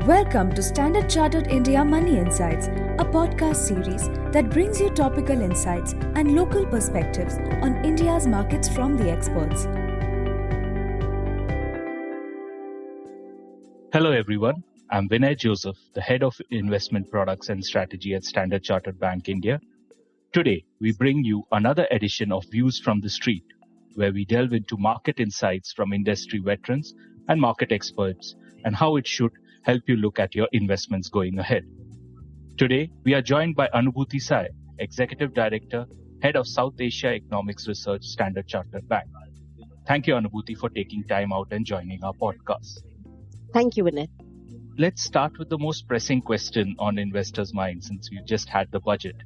Welcome to Standard Chartered India Money Insights, a podcast series that brings you topical insights and local perspectives on India's markets from the experts. Hello everyone, I'm Vinay Joseph, the Head of Investment Products and Strategy at Standard Chartered Bank India. Today, we bring you another edition of Views from the Street, where we delve into market insights from industry veterans and market experts and how it should help you look at your investments going ahead. Today, we are joined by Anubhuti Sai, Executive Director, Head of South Asia Economics Research, Standard Chartered Bank. Thank you, Anubhuti, for taking time out and joining our podcast. Thank you, Vinay. Let's start with the most pressing question on investors' minds since we just had the budget.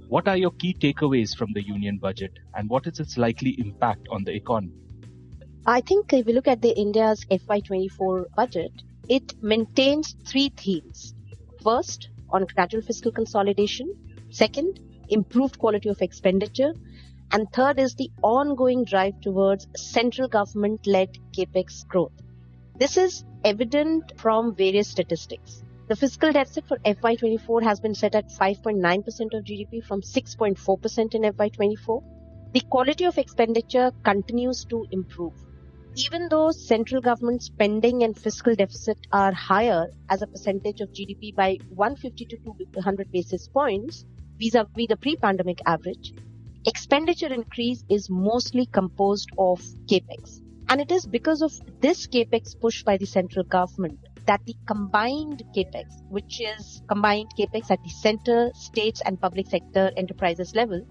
What are your key takeaways from the union budget and what is its likely impact on the economy? I think if we look at the India's FY24 budget, it maintains three themes. First, on gradual fiscal consolidation. Second, improved quality of expenditure. And third is the ongoing drive towards central government-led capex growth. This is evident from various statistics. The fiscal deficit for FY24 has been set at 5.9% of GDP from 6.4% in FY24. The quality of expenditure continues to improve. Even though central government spending and fiscal deficit are higher as a percentage of GDP by 150 to 200 basis points vis-a-vis the pre-pandemic average, expenditure increase is mostly composed of capex. And it is because of this capex push by the central government that the combined capex, which is combined capex at the center, states and public sector enterprises level,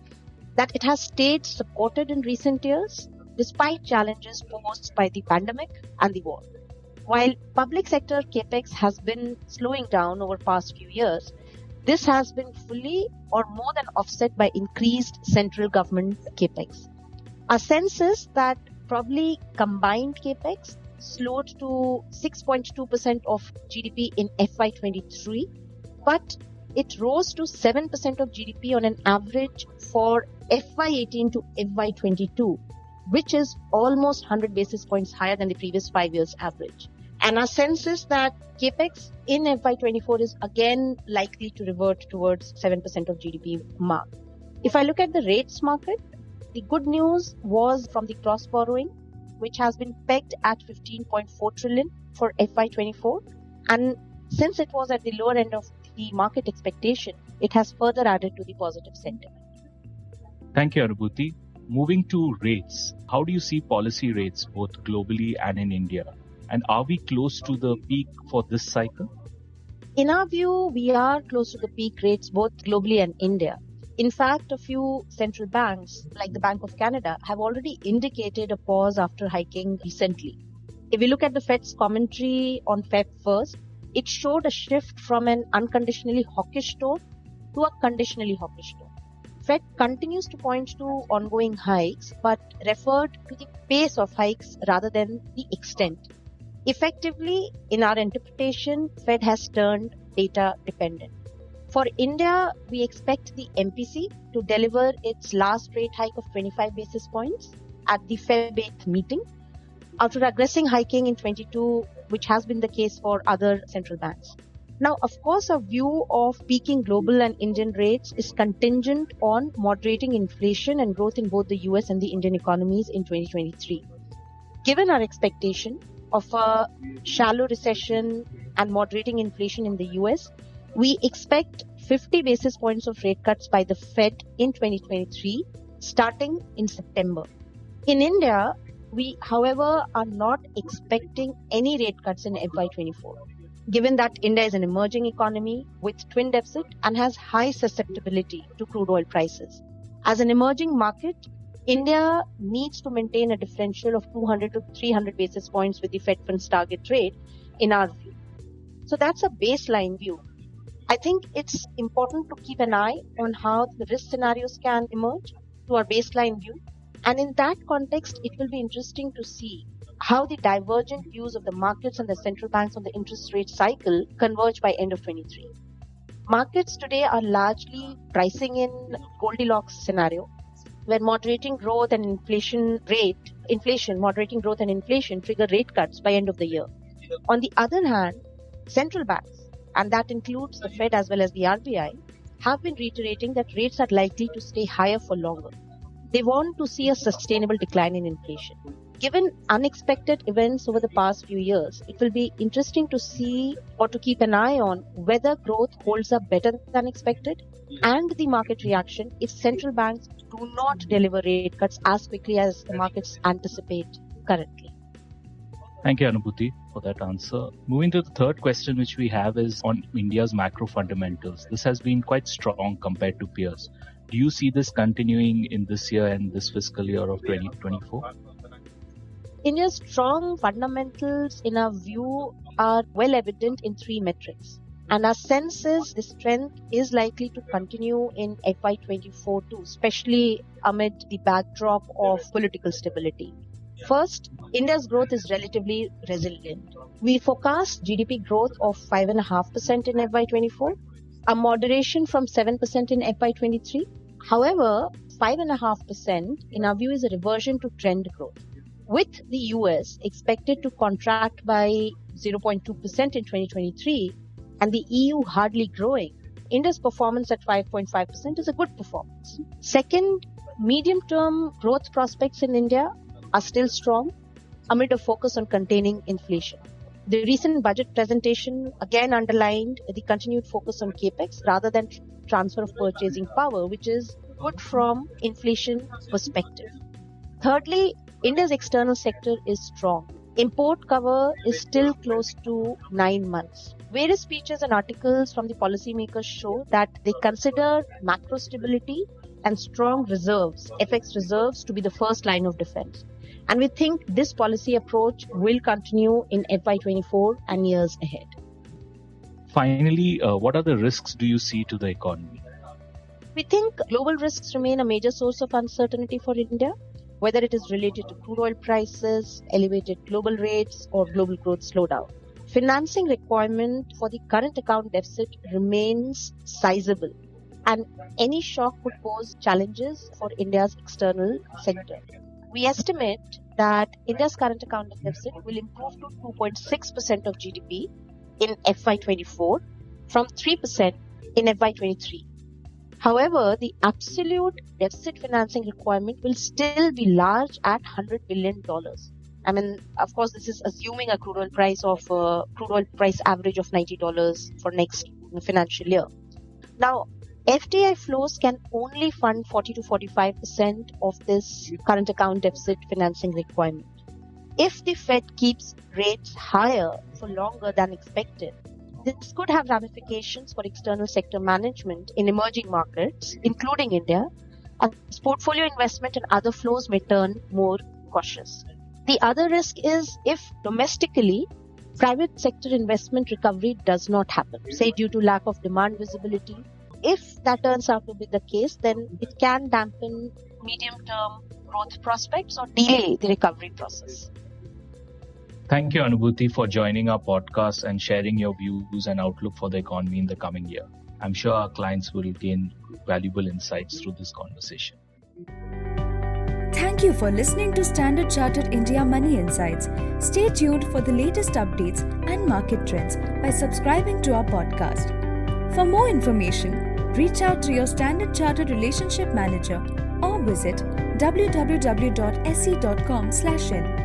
that it has stayed supported in recent years despite challenges posed by the pandemic and the war. While public sector capex has been slowing down over past few years, this has been fully or more than offset by increased central government capex. Our sense is that probably combined capex slowed to 6.2% of GDP in FY23, but it rose to 7% of GDP on an average for FY18 to FY22, which is almost 100 basis points higher than the previous 5 years average. And our sense is that capex in FY24 is again likely to revert towards 7% of GDP mark. If I look at the rates market, the good news was from the cross borrowing, which has been pegged at 15.4 trillion for FY24. And since it was at the lower end of the market expectation, it has further added to the positive sentiment. Thank you, Anubhuti. Moving to rates, how do you see policy rates both globally and in India? And are we close to the peak for this cycle? In our view, we are close to the peak rates both globally and India. In fact, a few central banks, like the Bank of Canada, have already indicated a pause after hiking recently. If we look at the Fed's commentary on Feb 1st, it showed a shift from an unconditionally hawkish tone to a conditionally hawkish tone. Fed continues to point to ongoing hikes, but referred to the pace of hikes rather than the extent. Effectively, in our interpretation, Fed has turned data dependent. For India, we expect the MPC to deliver its last rate hike of 25 basis points at the Feb 8th meeting, after aggressive hiking in 22, which has been the case for other central banks. Now, of course, our view of peaking global and Indian rates is contingent on moderating inflation and growth in both the US and the Indian economies in 2023. Given our expectation of a shallow recession and moderating inflation in the US, we expect 50 basis points of rate cuts by the Fed in 2023, starting in September. In India, we, however, are not expecting any rate cuts in FY24. Given that India is an emerging economy with twin deficit and has high susceptibility to crude oil prices. As an emerging market, India needs to maintain a differential of 200 to 300 basis points with the Fed funds target rate in our view. So that's a baseline view. I think it's important to keep an eye on how the risk scenarios can emerge to our baseline view. And in that context, it will be interesting to see how the divergent views of the markets and the central banks on the interest rate cycle converge by end of 23. Markets today are largely pricing in Goldilocks scenario, where moderating growth and inflation trigger rate cuts by end of the year. On the other hand, Central banks, and that includes the Fed as well as the RBI, have been reiterating that rates are likely to stay higher for longer. They want to see a sustainable decline in inflation. Given unexpected events over the past few years, it will be interesting to see or to keep an eye on whether growth holds up better than expected and the market reaction if central banks do not deliver rate cuts as quickly as the markets anticipate currently. Thank you, Anubhuti, for that answer. Moving to the third question which we have is on India's macro fundamentals. This has been quite strong compared to peers. Do you see this continuing in this year and this fiscal year of 2024? India's strong fundamentals, in our view, are well evident in three metrics. And our sense is this trend is likely to continue in FY24 too, especially amid the backdrop of political stability. First, India's growth is relatively resilient. We forecast GDP growth of 5.5% in FY24, a moderation from 7% in FY23. However, 5.5% in our view is a reversion to trend growth, with the US expected to contract by 0.2% in 2023 and the EU hardly growing. India's performance at 5.5% is a good performance. Second, medium-term growth prospects in India are still strong amid a focus on containing inflation. The recent budget presentation again underlined the continued focus on capex rather than transfer of purchasing power, which is good from inflation perspective. Thirdly, India's external sector is strong. Import cover is still close to 9 months. Various speeches and articles from the policymakers show that they consider macro stability and strong reserves, FX reserves, to be the first line of defense. And we think this policy approach will continue in FY24 and years ahead. Finally, what are the risks do you see to the economy? We think global risks remain a major source of uncertainty for India, whether it is related to crude oil prices, elevated global rates, or global growth slowdown. Financing requirement for the current account deficit remains sizable, and any shock could pose challenges for India's external sector. We estimate that India's current account deficit will improve to 2.6% of GDP in FY24 from 3% in FY23. However, the absolute deficit financing requirement will still be large at $100 billion. I mean, of course, this is assuming a crude oil price average of $90 for next financial year. Now, FDI flows can only fund 40 to 45% of this current account deficit financing requirement. If the Fed keeps rates higher for longer than expected, this could have ramifications for external sector management in emerging markets, including India, as portfolio investment and other flows may turn more cautious. The other risk is if domestically, private sector investment recovery does not happen, say due to lack of demand visibility. If that turns out to be the case, then it can dampen medium-term growth prospects or delay the recovery process. Thank you, Anubhuti, for joining our podcast and sharing your views and outlook for the economy in the coming year. I'm sure our clients will gain valuable insights through this conversation. Thank you for listening to Standard Chartered India Money Insights. Stay tuned for the latest updates and market trends by subscribing to our podcast. For more information, reach out to your Standard Chartered Relationship Manager or visit www.se.com/in.